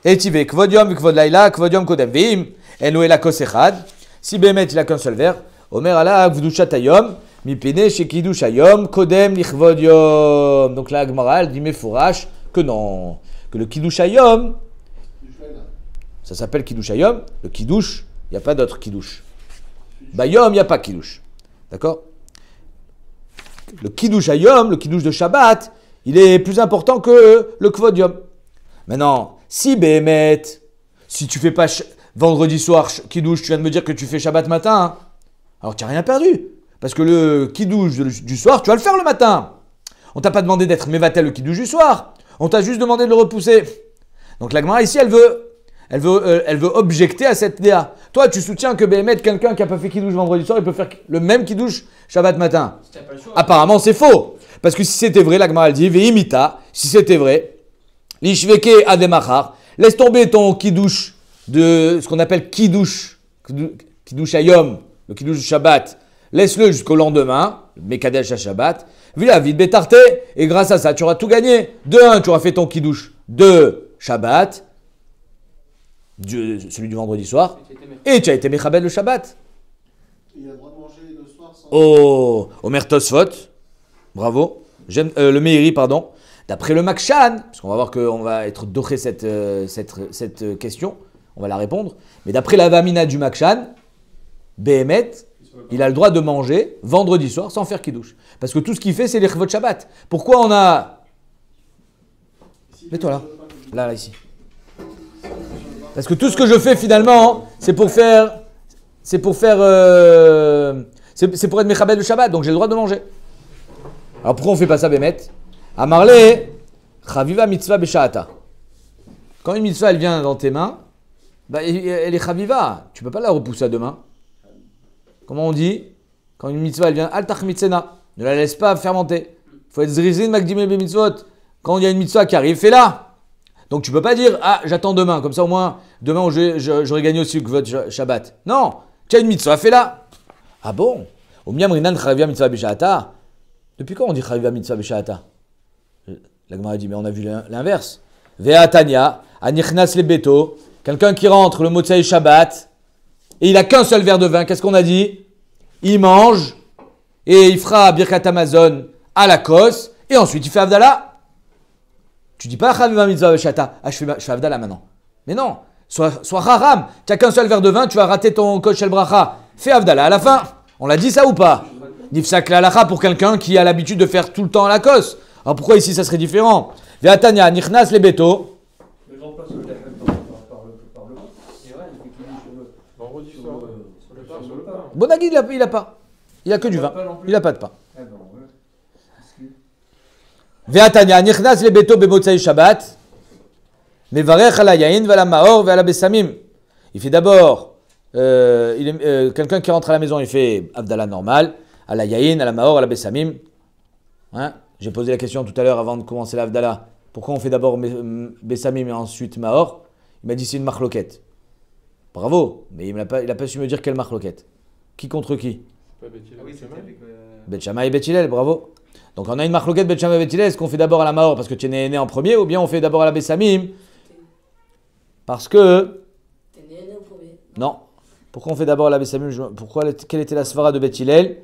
Etive, kvod yom, kvod laïla, kvod yom kodem, vim, eno ela kos echad. Si Bémet il a qu'un seul verre, Omer ala gvdushat hayom, mipene chez kiddush hayom, kodem lichvod yom. Donc là, Gemara dit mefourash que non, que le kiddush hayom, ça s'appelle kiddush hayom. Le kiddush, il n'y a pas d'autre kiddush. Bayom, il n'y a pas kiddush. D'accord? Le kiddush hayom, le kiddush de Shabbat, il est plus important que le kvod yom. Maintenant, si Bémet, si tu fais pas vendredi soir, kidouche, tu viens de me dire que tu fais Shabbat matin, hein, alors tu n'as rien perdu. Parce que le kidouche du soir, tu vas le faire le matin. On t'a pas demandé d'être mévatel le kidouche du soir. On t'a juste demandé de le repousser. Donc la Gemara ici, elle veut objecter à cette idée. Toi, tu soutiens que Béhémet, quelqu'un qui n'a pas fait kidouche vendredi soir, il peut faire le même kidouche Shabbat matin. Apparemment, c'est faux. Parce que si c'était vrai, la Gemara elle dit, Veimita, si c'était vrai, l'ishveke ademachar, laisse tomber ton kidouche de ce qu'on appelle kidouche hayom, le kidouche du Shabbat, laisse-le jusqu'au lendemain, Mekadesh à Shabbat, vila vide betarte, et grâce à ça, tu auras tout gagné. De un, tu auras fait ton kidouche de Shabbat, celui du vendredi soir, et tu as été mechabed le Shabbat. Il a le droit de manger le soir sans... Oh, Omer Tosfot, bravo, le Meiri, pardon, d'après le Makshan, parce qu'on va voir qu'on va être doché cette question, on va la répondre. Mais d'après la Vamina du Makshan, Béhémet, il a le droit de manger vendredi soir sans faire kidouche. Parce que tout ce qu'il fait, c'est les chevaux de Shabbat. Pourquoi on a... Mets-toi là. Là, ici. Parce que tout ce que je fais finalement, c'est pour être Mechabed le Shabbat, donc j'ai le droit de manger. Alors pourquoi on fait pas ça, Bémet? Amarle, chaviva mitzvah besha'ata. Quand une mitzvah elle vient dans tes mains, bah, elle est chaviva. Tu peux pas la repousser à demain. Comment on dit? Quand une mitzvah elle vient, al tachmitzena. Ne la laisse pas fermenter. Il faut être zrizin makdimé be mitzvot. Quand il y a une mitzvah qui arrive, fais-la. Donc tu peux pas dire, ah, j'attends demain. Comme ça, au moins, demain, j'aurai gagné aussi votre Shabbat. Non. Tu as une mitzvah, fais-la. Ah bon? Au miam rinan chaviva mitzvah besha'ata. Depuis quand on dit chaviva mitzvah besha'ata? La Gemara dit, mais on a vu l'inverse. Ve'atanya, anichnas le beto. Quelqu'un qui rentre le motzei Shabbat et il a qu'un seul verre de vin. Qu'est-ce qu'on a dit? Il mange et il fera Birkat Hamazon à la kos et ensuite il fait Havdalah. Tu dis pas chaviva mitzvah besha'ata. Ah, je fais Havdalah maintenant. Mais non. Sois haram. Tu n'as qu'un seul verre de vin, tu vas rater ton kos shel bracha. Fais Havdalah à la fin. On l'a dit ça ou pas? Nifsak la halacha pour quelqu'un qui a l'habitude de faire tout le temps à la kos. Alors pourquoi ici ça serait différent? Ve'atanya, nichnas le beto. Mais je remplace le lahem par le vin. Et ouais, il fait qu'il est sur le. Vendredi soir. Sur le pain. Bonagui, il a pas. Il a que du vin. Il a pas de pain. Eh ben, ouais. Parce que- Ve'atanya, nichnas le beto bemotzei Shabbat. Mevarech ala yain ve'ala maor ve'ala besamim. Il fait d'abord, quelqu'un qui rentre à la maison, il fait Havdalah normal. À la yain, à la maor, à la besamim. Hein? J'ai posé la question tout à l'heure avant de commencer la Havdalah. Pourquoi on fait d'abord besamim et ensuite maor? Il m'a dit c'est une marloquette. Bravo, mais il n'a pas su me dire quelle marloquette. Qui contre qui? Pas Beth Hillel, Ah oui, c'est c'était mal. avec. Bet Shammai et Bet Hillel, bravo. Donc on a une marloquette Bet Shammai et Bet Hillel. Est-ce qu'on fait d'abord à la maor parce que tu es né en premier ou bien on fait d'abord à la besamim parce que... T'es né au premier. Non. Pourquoi on fait d'abord la besamim? Quelle était la svara de Bet Hillel?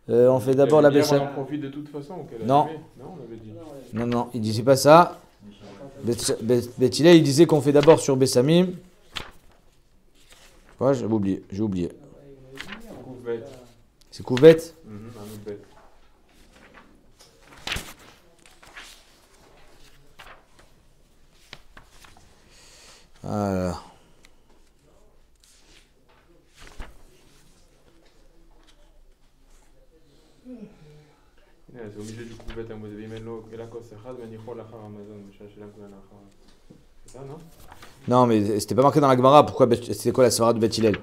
On fait d'abord la Hier, besamim. On en profite de toute façon. Qu'elle a Non. aimé. Non, on avait dit. Non, il disait pas ça. Bet Hillel, il disait qu'on fait d'abord sur besamim. Ouais, j'ai oublié. Coupe bête. C'est Kouvet. Un autre bête. Voilà. C'est obligé du coup bête à moi. Et la cause c'est Chad, mais Nichol, la Char Amazon. C'est ça, non? Non, mais c'était pas marqué dans la Gemara. C'était quoi la svara de Bet Hillel?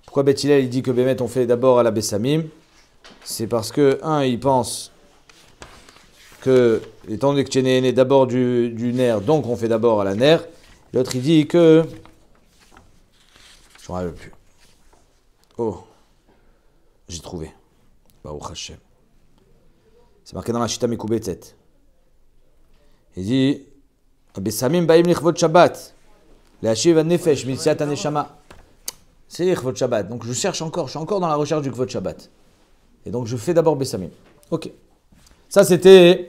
Pourquoi Bet Hillel il dit que Bémet on fait d'abord à la besamim? C'est parce que, il pense que, étant donné que tu es né d'abord du nerf, donc on fait d'abord à la nerf. L'autre il dit que. Je ne me rappelle plus. Oh, j'ai trouvé. Baruch Hashem. C'est marqué dans la Shita Mekoubetzet. Il dit Besamim baim lichvot Shabbat. Le'ashiv an-nefesh mitzat an-neshama. C'est lichvot Shabbat. Donc je suis encore dans la recherche du kvot Shabbat. Et donc je fais d'abord Besamim. Ok. Ça c'était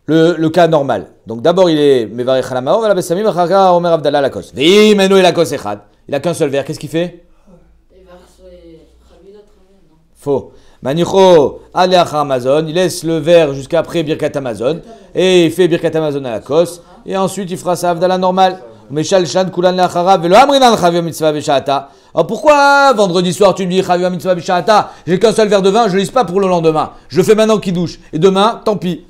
le cas normal. Donc d'abord il est Mevarech ala maor, ala Besamim, achara omer Havdalah la kos. Ve'im eno la kos echad. Il a qu'un seul verre. Qu'est-ce qu'il fait? Il va recevoir Khabila Travel, non? Faux. Manicho ale achar Amazon. Il laisse le verre jusqu'après Birkat Hamazon. Et il fait Birkat Hamazon à la kos. Et ensuite il fera sa Havdalah normale. Meshal shan kulan le'achara ve'lo amrinan chaviva mitzvah besha'ata. Alors pourquoi vendredi soir tu me dis chaviva mitzvah besha'ata? J'ai qu'un seul verre de vin, je ne lise pas pour le lendemain. Je le fais maintenant qui douche. Et demain, tant pis.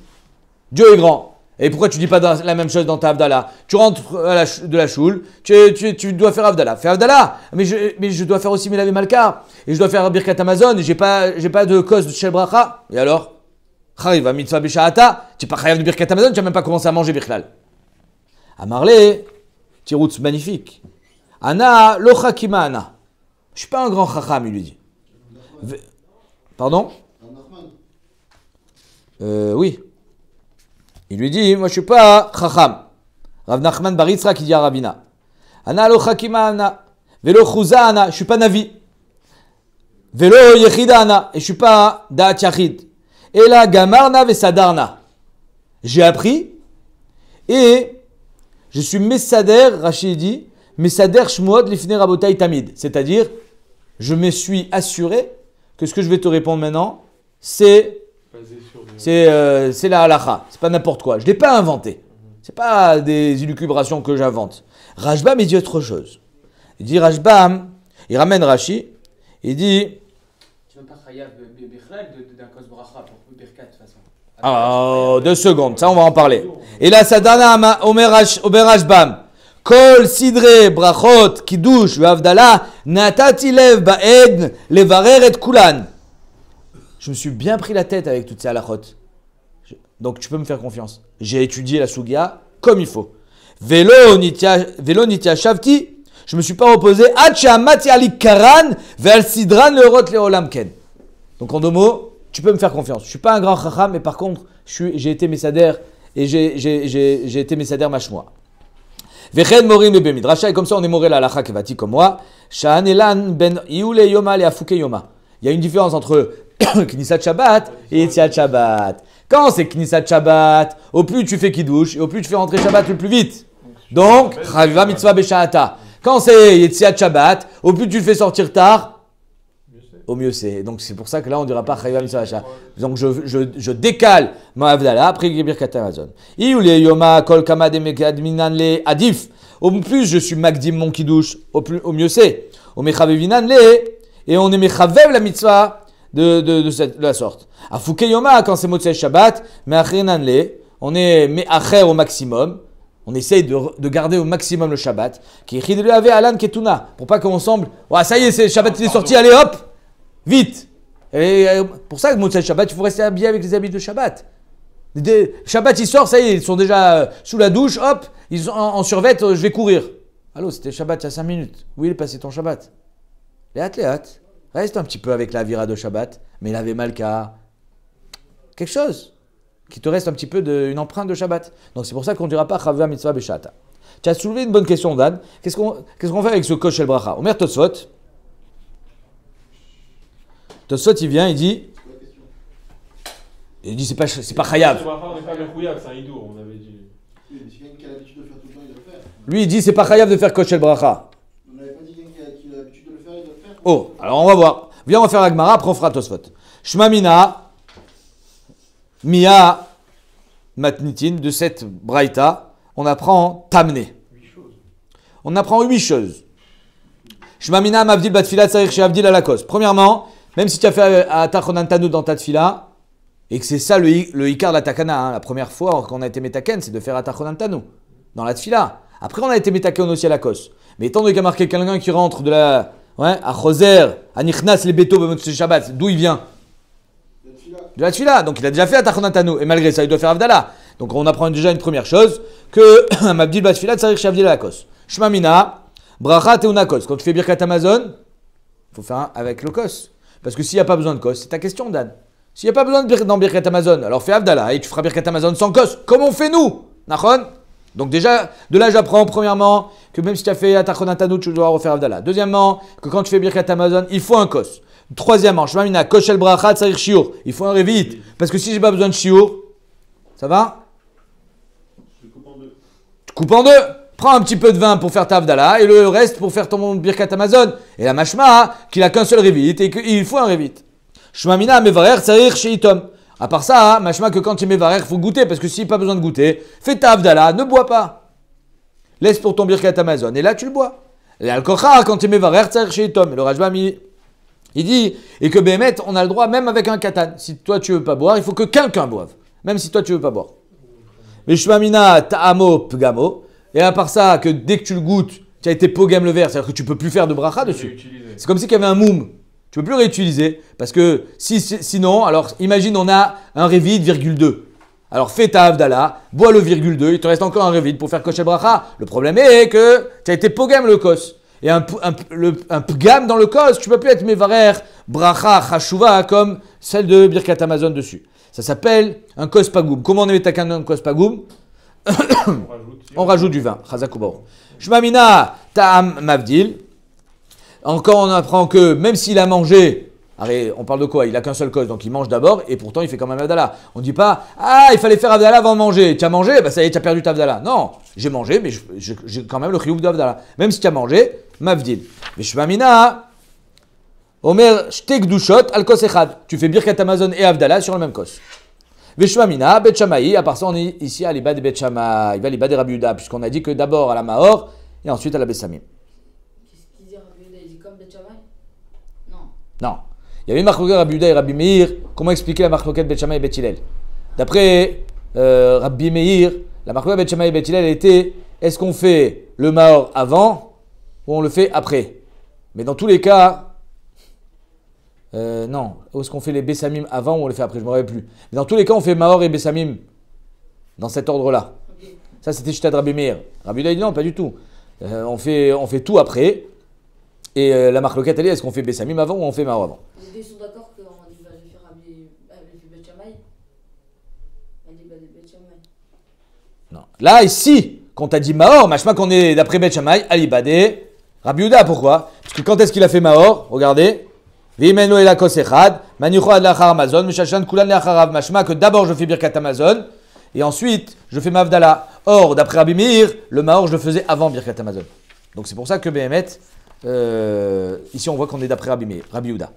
Dieu est grand. Et pourquoi tu dis pas la même chose dans ta Havdalah? Tu rentres de la choule, tu dois faire Havdalah. Fais Havdalah. Mais je dois faire aussi Melavé Malka. Et je dois faire Birkat Hamazon. Et j'ai pas de cause de Shel Bracha. Et alors? Chaviva mitzvah besha'ata. Tu n'es pas chayav de Birkat Hamazon, tu n'as même pas commencé à manger Birklal. Amarle, Tiroutz magnifique. Ana lo chakima ana. Je suis pas un grand chacham, il lui dit. Pardon? Oui. Il lui dit, moi je suis pas chacham. Rav Nachman bar Yitzhak qui dit à Ravina. Ana lo chakima ana. Velo chuza ana. Je suis pas navi. Velo yechida ana. Et je suis pas da'at yachid. Et la gamarna vesadarna. J'ai appris et je suis Messader, Rachid dit, Messader Shmuot Lifnei Rabotai Tamid. C'est-à-dire, je me suis assuré que ce que je vais te répondre maintenant, c'est la halacha. C'est pas n'importe quoi. Je ne l'ai pas inventé. C'est pas des élucubrations que j'invente. Rashbam, il dit autre chose. Il dit Rashbam, il ramène Rashi, il dit. Tu veux pas chayav bichlal d'un kos bracha pour Birkat de toute façon. Oh, 2 secondes, ça on va en parler. Et là, Sadana Omer Ashbam. Kol Sidre Brachot Kiddush Vavdala Natati Lev Ba'ed Levarer et Kulan. Je me suis bien pris la tête avec toutes ces halachot. Donc tu peux me faire confiance. J'ai étudié la Sugia comme il faut. Velo Nitya Shavti. Je me suis pas reposé. Mati Ali Karan Vel Sidran Leorot Leolam Ken. Donc en 2 mots, tu peux me faire confiance. Je suis pas un grand chacham, mais par contre, j'ai été Messader et j'ai été Messader Mashmoa. Vechen Morim et Bemidrasha, et comme ça on est moré la halacha kevati comme moi. Sha'an Elan ben Ioule Yoma le Afuke Yoma. Il y a une différence entre Knisat Shabbat et Yetziat Shabbat. Quand c'est Knisat Shabbat, au plus tu fais Kiddush, et au plus tu fais rentrer Shabbat le plus vite. Donc, Chaviva Mitzvah Besha'ata. Quand c'est Yetziat Shabbat, au plus tu le fais sortir tard, au mieux c'est. Donc c'est pour ça que là on ne dira pas Chaviva Mitzvah Besha'ata. Donc je décale ma Havdalah après Birkat Hamazon. Ioule Yoma Kol Kama de Mekadminan le Adif. Au plus je suis Magdim mon Kiddush, au mieux c'est. Au Mechavevinan le, et on est Mechavev la Mitzvah de la sorte. A Fouke Yoma, quand c'est Motzei Shabbat, Me'achenan le, on est Me'acher au maximum, on essaye de garder au maximum le Shabbat, qui Chidelu Ave Alan Ketuna, pour pas qu'on semble, ouais, ça y est, c'est Shabbat il est sorti, allez hop, vite. Et pour ça que Motzei Shabbat, il faut rester habillé avec les habits de Shabbat. Shabbat il sort, ça y est, ils sont déjà sous la douche, hop, ils sont en survêt, je vais courir. Allô, c'était Shabbat il y a 5 minutes. Où il est passé ton Shabbat? Léat. Reste un petit peu avec la vira de Shabbat, mais la Malka. Quelque chose qui te reste un petit peu une empreinte de Shabbat. Donc c'est pour ça qu'on ne dira pas Chavva Mitzvah Beshata. Tu as soulevé une bonne question, Dan. Qu'est-ce qu'on fait avec ce Kosh El Bracha? Omer Tosfot. Tosfot, il vient, il dit c'est pas Chayav. On n'est pas Mechouyav, c'est un Hidour, on avait dit. Oui, mais si quelqu'un qui a l'habitude de faire tout le temps, il doit le faire. Lui, il dit c'est pas Chayav de faire Kosh El Bracha. On n'avait pas dit quelqu'un qui a l'habitude de le faire, il doit le faire. Oh, alors on va voir. Viens, on va faire la Gemara, après on fera Tosfot. Shmamina. Mia Matnitin, de cette braïta, on apprend Tamné. On apprend 8 choses. Shmamina Mavdil Batfila Tsarir chez Avdil Alakos. Premièrement, même si tu as fait Atachonantanu dans ta tfila, et que c'est ça le Ikar de la Takana, hein, la première fois qu'on a été Metaken, c'est de faire Atachonantanu dans la tfila. Après, on a été Metaken aussi à Lakos. Mais étant donné qu'il y a marqué quelqu'un qui rentre de la. Ouais, à Choser, à Nichnas, les Beto, Shabbat, d'où il vient? De la tfila, donc il a déjà fait Atachonantanu, et malgré ça il doit faire Avdala. Donc on apprend déjà une première chose, que Mabdil Batfila Tsarir Shavdil Alakos. Shmamina, Bracha Teuna Kos. Quand tu fais Birkat Hamazon, il faut faire avec le Kos. Parce que s'il n'y a pas besoin de Kos, c'est ta question Dan. S'il n'y a pas besoin de Birkat Hamazon, alors fais Avdala, et tu feras Birkat Hamazon sans Kos, comme on fait nous. Nachon? Donc déjà, de là j'apprends premièrement que même si tu as fait Atachonantanu, tu dois refaire Avdala. Deuxièmement, que quand tu fais Birkat Hamazon, il faut un Kos. Troisièmement, Shmamina, Koshel Bracha, Tsarir Shiur. Il faut un révit. Parce que si j'ai pas besoin de Shiur, ça va? Je coupe en deux. Tu coupes en 2. Prends un petit peu de vin pour faire ta Avdala et le reste pour faire ton Birkat Hamazon. Et la Mashma, qu'il a qu'un seul révit et qu'il faut un révit. Shmamina, Mevarer, Tsarir Sheitom. À part ça, Mashma, que quand tu es Mevarer, il faut goûter. Parce que s'il n'y a pas besoin de goûter, fais ta Avdala, ne bois pas. Laisse pour ton Birkat Hamazon. Et là, tu le bois. Et Al-Kocha, quand tu es Mevarer, Tsarir Sheitom. Le Rajbam, il dit, et que Béhémet, on a le droit même avec un katan. Si toi tu veux pas boire, il faut que quelqu'un boive. Même si toi tu veux pas boire. Mais Shmamina ta'amo pgamo. Et à part ça, que dès que tu le goûtes, tu as été pogam le verre, c'est-à-dire que tu peux plus faire de bracha dessus. C'est comme si il y avait un moum. Tu peux plus réutiliser. Parce que sinon, alors imagine on a un révide, virgule 2. Alors fais ta Avdala, bois le virgule 2, il te reste encore un révide pour faire kosher bracha. Le problème est que tu as été pogam le kos. Et un pgam dans le kos, tu peux plus être mevarer, bracha, chashuva, comme celle de Birkat Hamazon dessus. Ça s'appelle un kos pagoum. Comment on est metakan un kos pagoum? On rajoute du vin. Chazakoubaou. Shmamina ta'am mavdil. Encore on apprend que même s'il a mangé, on parle de quoi? Il a qu'un seul kos, donc il mange d'abord et pourtant il fait quand même Avdala. On ne dit pas, il fallait faire Avdala avant de manger. Tu as mangé, bah ça y est, tu as perdu ta Avdala. Non, j'ai mangé, mais j'ai quand même le chiyuv d'Avdala. Même si tu as mangé, mavdil. Mais Shmamina, Omer shtek dushot al kos echad. Tu fais Birkat Hamazon et Avdala sur le même kos. Veshmamina, Bet Shamaï, à part ça on est ici à l'Iba de Bet Shamaï, il va à l'Iba de Rabbi Yehuda, puisqu'on a dit que d'abord à la Mahor et ensuite à la Bessamim. Qu'est-ce qu'il dit Rabbi Yehuda? Il dit comme Bet Shammai? Non. Non. Il y avait une marloquette Rabbi Yehuda et Rabbi Meir. Comment expliquer la marloquette Bet Shamaï et Bet Hillel? d'après Rabbi Meir, la marque Bet Shammai et Bet Hillel était est-ce qu'on fait le Mahor avant ou on le fait après? Mais dans tous les cas, non. Est-ce qu'on fait les Bessamim avant ou on les fait après? Je ne me rappelle plus. Mais dans tous les cas, on fait Mahor et Bessamim dans cet ordre-là. Ok. Ça, c'était Shita de Rabbi Meir. Rabbi Hillel dit non, pas du tout. On fait tout après. Et la marque loquette, elle est est-ce qu'on fait Bessamim avant ou on fait Mahor avant? Les deux sont d'accord qu'on va le faire avec le Bet Shammai. Elle est Bet Shammai. Non. Là, ici, quand t'as dit Mahor, machma qu'on est d'après Bet Shammai, Alibadé, Rabbi Yehuda, pourquoi? Parce que quand est-ce qu'il a fait Mahor? Regardez. Vimeno et la kosechad, manicho ad lachar Amazon, meshachan kulan lacharav, machma que d'abord je fais Birkat Amazon, et ensuite je fais Mavdala. Or, d'après Rabbi Meir, le Mahor je le faisais avant Birkat Amazon. Donc c'est pour ça que Behemet, ici on voit qu'on est d'après Rabbi Meir, Rabbi Yehuda.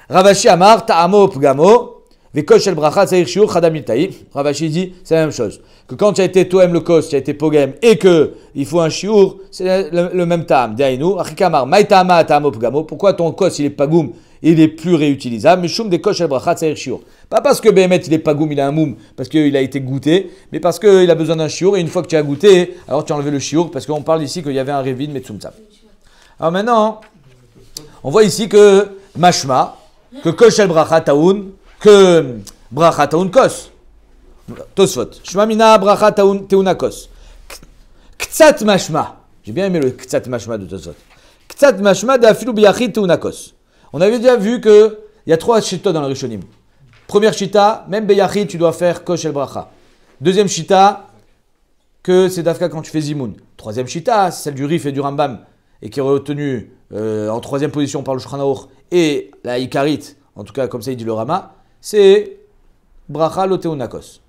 Ravashi Amar, Ta'amo Pgamo, Vekosh el Bracha, Tzair Shiur, Chadam Miltaï. Ravashi dit, c'est la même chose. Que quand tu as été Toem le Kos, tu as été Pogem, et que il faut un Shiur, c'est le même Ta'am. Deainu, Achikamar, Maï Ta'ama, Ta'amo Pgamo. Pourquoi ton Kos il est Pagoum, il est plus réutilisable? Meshum de Kosh el Bracha, Tzair Shiur. Pas parce que Behemet il est Pagoum, il a un moum, parce qu'il a été goûté, mais parce qu'il a besoin d'un Shiur, et une fois que tu as goûté, alors tu as enlevé le Shiur, parce qu'on parle ici qu'il y avait un Révid, Metsumtsam. Alors maintenant, on voit ici que Mashma, que Kosh el Bracha Taoun, que Bracha Taoun Kos. Tosfot. Shma mina Bracha Taoun Teuna Kos. Ktsat Mashma. J'ai bien aimé le Ktsat Mashma de Tosfot. Ktsat Mashma de Afilu Biyachid Teuna Kos. On avait déjà vu qu'il y a 3 shita dans le Rishonim. Première shita, même Beyachid, tu dois faire Kosh el Bracha. Deuxième shita, que c'est Dafka quand tu fais Zimoun. Troisième shita, c'est celle du Rif et du Rambam, et qui est retenue en troisième position par le Shulchan Aruch et la Ikarit, en tout cas comme ça il dit le Rama, c'est Bracha Loteunakos.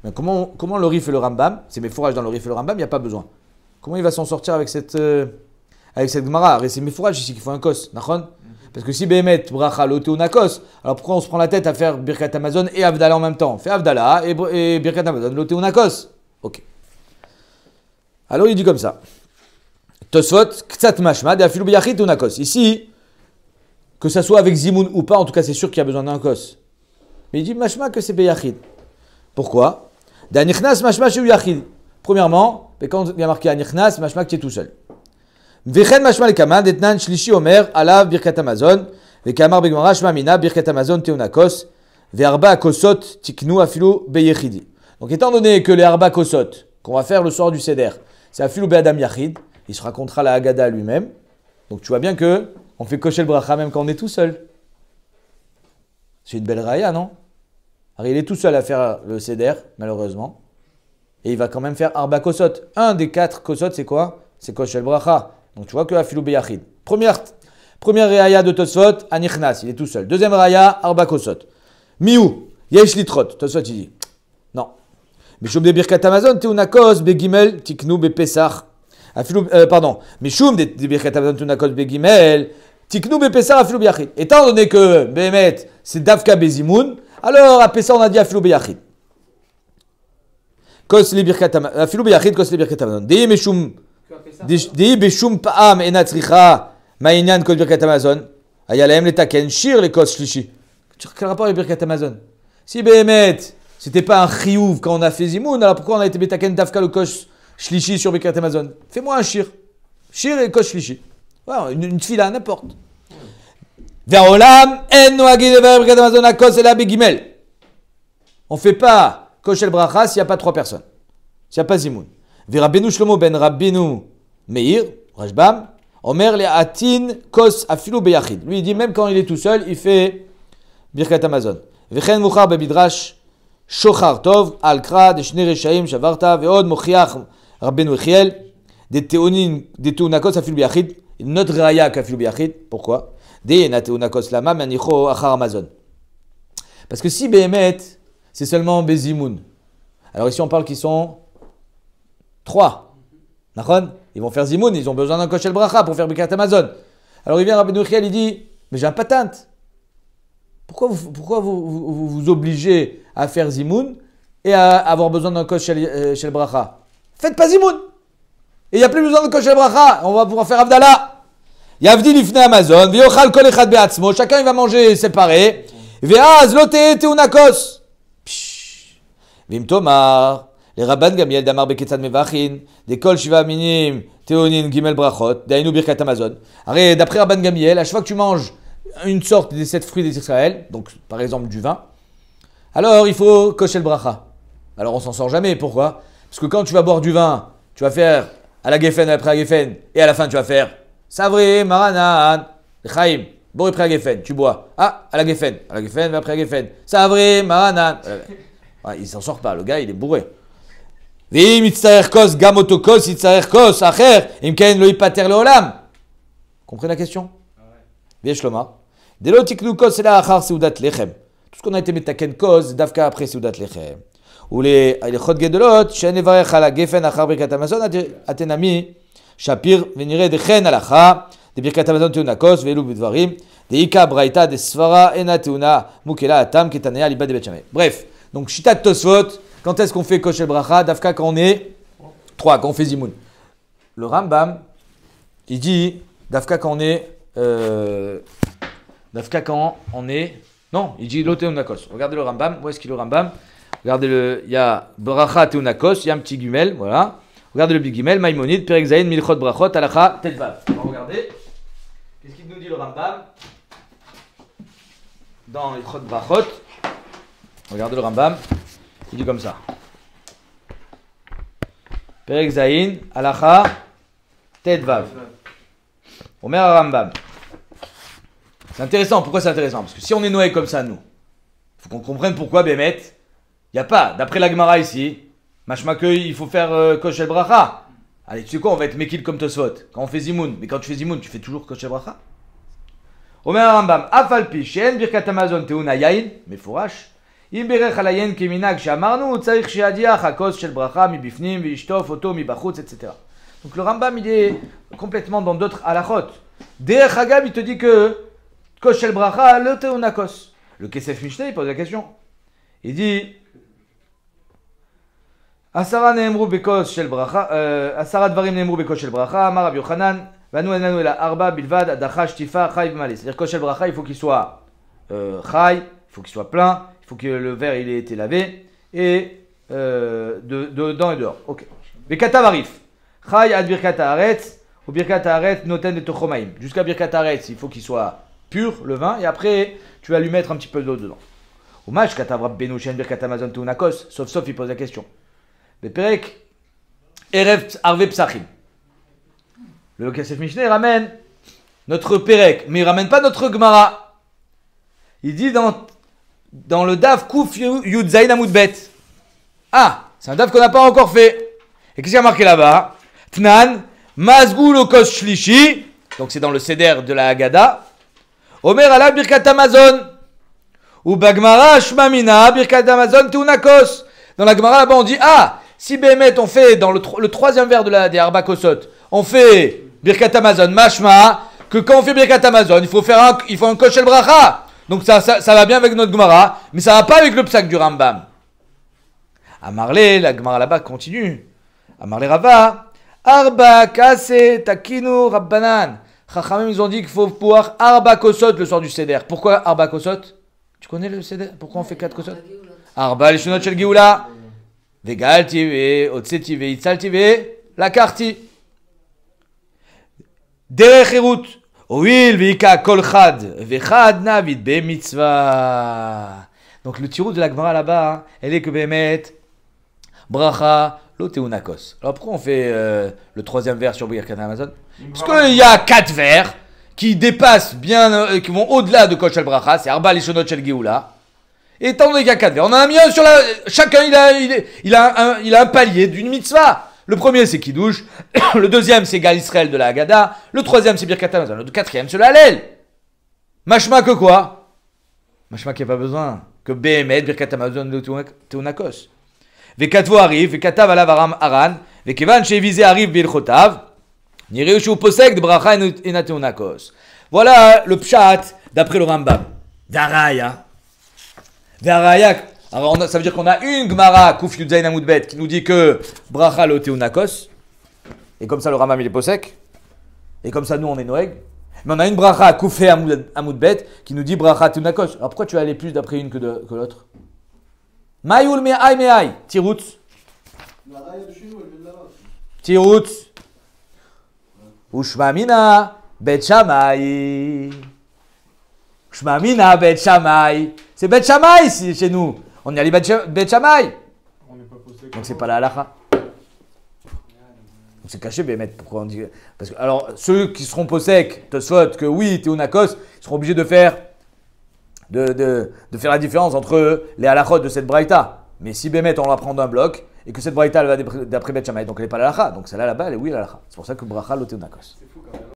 Mais comment le Rif et le Rambam, c'est mes fourrages dans le Rif et le Rambam, il n'y a pas besoin. Comment il va s'en sortir avec cette Gemara? Et c'est mes fourrages ici qu'il faut un Kos, nachon? Parce que si Behemet Bracha Loteunakos, alors pourquoi on se prend la tête à faire Birkat Amazon et Avdala en même temps? Fais Avdala et Birkat Amazon, Loteunakos. Ok. Alors il dit comme ça. Tosfot, Ktsat Mashma, de Afilu Biyachid Teunakos. Ici, que ça soit avec Zimoun ou pas, en tout cas c'est sûr qu'il y a besoin d'un Kos. Mais il dit Mashma que c'est Biyachid. Pourquoi? D'Anichnas Mashma chez Yachid. Premièrement, quand il y a marqué Anichnas, Mashma que tu es tout seul. Vechen Mashma le Kaman, Detnan Shlishi Omer, Alav Birkat Amazon, Vekamar Begmara Shma Mina, Birkat Amazon Teunakos, Ve'arba Kosot, Tiknu Afilu Beyechidi. Donc étant donné que les Arba Kosot, qu'on va faire le soir du Seder, c'est Afilu Be'adam Yachid, il se racontera la Haggadah lui-même. Donc tu vois bien que on fait Kosh el Bracha même quand on est tout seul. C'est une belle raya, non? Alors il est tout seul à faire le Seder, malheureusement. Et il va quand même faire Arba Kosot. Un des 4 Kosot, c'est quoi? C'est Kosh el Bracha. Donc tu vois que Afilu Beyachid. Première raya de Tosfot, Anichnas, il est tout seul. Deuxième raya, Arba Kosot. Miou, Yesh Litrot. Tosfot il dit non. Mishum de Birkat Amazon, Teunakos, Begimel, Tiknu, Bepesach. Mishum de Birkat Amazon Teunakos Begimel, Tiknu Bepesach Afilu Beyachid. Étant donné que Behemet c'est Dafka Bezimoun, alors à Pessah on a dit Afilu Beyachid. Kos li Birkat Amazon, Afilu Beyachid, Kos li Birkat Amazon. Dei Mishum, Dei Beshum Pa'am Enatzricha, Ma'inyan Kos Birkat Amazon. Ayalahem le Taken, Shir le Kos Shlishi. Quel rapport avec Birkat Amazon? Si Behemet c'était pas un chiyuv quand on a fait Zimoun, alors pourquoi on a été Betaken Dafka le Kos Shlishi sur Birkat Amazon? Fais-moi un shir. Shir et Kos Shlishi. Ouais, une tfila, n'importe. Ve'olam en noagi lever Birkat Amazon a Kos et la Begimel. On fait pas Kosh el Bracha s'il n'y a pas 3 personnes. S'il n'y a pas Zimoun. Ve'Rabbeinu Shlomo ben Rabbeinu Meir, Rashbam, Omer le atin Kos afilu beyachid. Lui il dit même quand il est tout seul, il fait Birkat Amazon. Ve'chen muchar bebidrash Shochar Tov, Al-Kra, de Shne Reshaim, Shavarta, Veod, Mochiach, Rabbeinu Echiel, des Teunakos Afilu Biyachid, une autre raya qu'Afilu Biyachid. Pourquoi? Des Teunakos Lama, Manicho, Achar Amazon. Parce que si Behemet, c'est seulement Bezimoun. Alors ici on parle qu'ils sont 3. Nachon? Ils vont faire Zimoun, ils ont besoin d'un Kosh el Bracha pour faire Birkat Amazon. Alors il vient Rabbeinu Echiel, il dit mais j'ai un patente. Pourquoi vous obligez à faire Zimoun et à avoir besoin d'un Kosh chez le Bracha? Faites pas Zimoun. Et il n'y a plus besoin de Kosh chez le Bracha. On va pouvoir faire Avdala. Yavdi lifne Amazon. Viochal kol echad be'atzmo. Chacun il va manger séparé. Ve'az lo te'e teunakos. Vim Tomar, les Rabban Gamiel d'Amar Beketzad Mevachin, des Kol Shiva Minim, Théonin Gimel Brachot, d'Ainu Birkat Amazon. Alors, d'après Rabban Gamiel, à chaque fois que tu manges une sorte des 7 fruits d'Israël, donc par exemple du vin, alors il faut cocher le bracha. Alors on s'en sort jamais, pourquoi? Parce que quand tu vas boire du vin, tu vas faire à la Geffen, après la Geffen, et à la fin tu vas faire Savri, Maranan, Chaim, Boré après la Geffen, tu bois. Ah, à la Geffen, après la Geffen, Savri, Maranan. Il s'en sort pas, le gars il est bourré. Vim itzarech kos, gamotokos, itzarech kos, acher, imken lo ipater leolam. Comprenez la question? Viens Shloma. Delo tiknu kos, c'est là achar seudat lechem. Tout ce qu'on a été metaken kos, davka après seudat lechem. Ou les chod gedolot, shen evarech ala gefen achar birkat Amazon, atenami, shapir, venire de chen alacha, de birkat Amazon teuna kos, velu bidvarim, de ika braita, de svara, ena teuna, mukela atam, ketanea, liba de betchameh. Bref, donc shitat tosfot, quand est-ce qu'on fait kosher bracha? Davka quand on est 3, quand on fait zimoun. Le Rambam, il dit davka quand on est davka quand on est non, il dit l'oteunakos. Regardez le Rambam, où est-ce qu'il est le Rambam? Regardez il y a bracha teunakos, il y a un petit gumel, voilà. Regardez le big gumel, Maïmonide, Perek Zayin, Milchot brachot, alacha tetvav. On va regarder. Qu'est-ce qu'il nous dit le Rambam dans Milchot brachot? Regardez le Rambam. Il dit comme ça. Perek Zayin, alacha, tetvav. Omer Rambam. C'est intéressant. Pourquoi c'est intéressant? Parce que si on est noé comme ça, nous, il faut qu'on comprenne pourquoi, Bémet, il n'y a pas, d'après la Gemara ici, machma que il faut faire kosher bracha. Allez, tu sais quoi, on va être mekil comme Tosfot. Quand on fait zimoun, mais quand tu fais zimoun, tu fais toujours kosher bracha. Omer Rambam, afalpi, shen birkat Amazon teuna yain, mefourash. Imberech alayen keminag shamarnu, tzarich sheadiach hakos shel bracha mi bifnim, vishtof oto mi bachutz, etc. Donc le Rambam, il est complètement dans d'autres halachot. Derech Hagam, il te dit que kosher bracha le teunakos. Le Kesef Mishneh, il pose la question. Il dit Asara neemru bekos shel bracha, Asara dvarim neemru bekos shel bracha, Amar Rabbi Yochanan, vanu enanu ela arba bilvad adacha shtifa chai v'malé. C'est-à-dire kosher bracha, il faut qu'il soit chai, il faut qu'il soit plein, il faut que le verre il ait été lavé et dedans et dehors. Ok. Bekata varif. Chai ad birkat haaretz, ou birkat haaretz noten de tochomaim. Jusqu'à birkat haaretz, il faut qu'il soit pur, le vin, et après, tu vas lui mettre un petit peu d'eau dedans. Ou mach katav rabbenu shen birkat Amazon teunakos, sauf il pose la question. Beperek, erev arve psachim. Le Kesef Mishneh ramène notre perek, mais il ramène pas notre Gemara. Il dit dans le daf Kuf Yud Zayin Amud Bet. Ah, c'est un daf qu'on n'a pas encore fait. Et qu'est-ce qu'il y a marqué là-bas? Tnan, Mazgul Okos Shlishi. Donc c'est dans le Seder de la Haggadah. Omer ala birkat Amazon. Ou Bagmara Shmamina birkat Amazon Teunakos. Dans la Gemara là-bas on dit ah, si Bémet on fait dans le troisième vers des Arba Kosot, on fait birkat Amazon mashma, que quand on fait birkat Amazon, il faut un koshel bracha. Donc ça va bien avec notre Gemara, mais ça va pas avec le psak du Rambam. Amarle, la Gemara là-bas continue. Amarle Rava, Arba Kase Takinu Rabbanan. Chachamim ils ont dit qu'il faut pouvoir Arba Kosot le soir du Seder. Pourquoi Arba Kosot? Tu connais le Seder? Pourquoi on fait 4 Kosot? Arba Lishonot Shel Geoula. Vegalti ve Otseti ve Itzalti ve Lakarti. Derech Herut. Oil vika kol chad vechad navid be mitzvah. Donc le tirou de la Gemara là-bas, hein, elle est que Bémet bracha lo teunakos. Alors pourquoi on fait le troisième vers sur Birkat Amazon? Parce qu'il y a 4 vers qui dépassent bien, qui vont au-delà de Koshel bracha, c'est Arba Lishonot Shel Geoula. Et étant donné qu'il y a 4 vers, on en a mis un sur la. Chacun il a un palier d'une mitzvah. Le premier c'est Kiddush, le deuxième c'est Gal Israël de la Haggadah, le troisième c'est Birkat Amazon, le quatrième c'est le Hallel. Mashma que quoi? Mashma qu'il n'y a pas besoin que Béhémet, Birkat Amazon de Teunakos. Vekatvo arrive, Vekatav alav aran, Vekevan shevize arrive Bilchotav, Nireu posek de bracha ena Teunakos. Voilà le pshat d'après le Rambam. Varaya. Alors ça veut dire qu'on a une Gemara, Kuf Yud Zayin Amud Bet, qui nous dit que bracha lo teunakos. Et comme ça le Rambam il est posek. Et comme ça nous on est noeg. Mais on a une bracha, Kuf Amud Bet, qui nous dit bracha teunakos. Alors pourquoi tu vas aller plus d'après une que l'autre? Maïoul me'aï me'aï. Tiroutz. La raille de chez nous, elle vient de là-bas. Tiroutz. Ushmamina Bet Shammai. Ushmamina Bet Shammai. C'est Bet Shammai ici chez nous. On y a les Bet Shammai. On n'est pas posé. Donc c'est pas la halakha. Donc c'est caché, Bémet. Pourquoi on dit. Parce que, alors, ceux qui seront possèques, Tosfot, que oui, Théonakos, ils seront obligés de faire. De faire la différence entre les halachot de cette braïta. Mais si Bémet, on la prend d'un bloc, et que cette braïta, elle va d'après Bet Shammai, donc elle n'est pas la halakha. Donc celle-là, là-bas, elle est oui, la halakha. C'est pour ça que bracha lo Théonakos. C'est fou.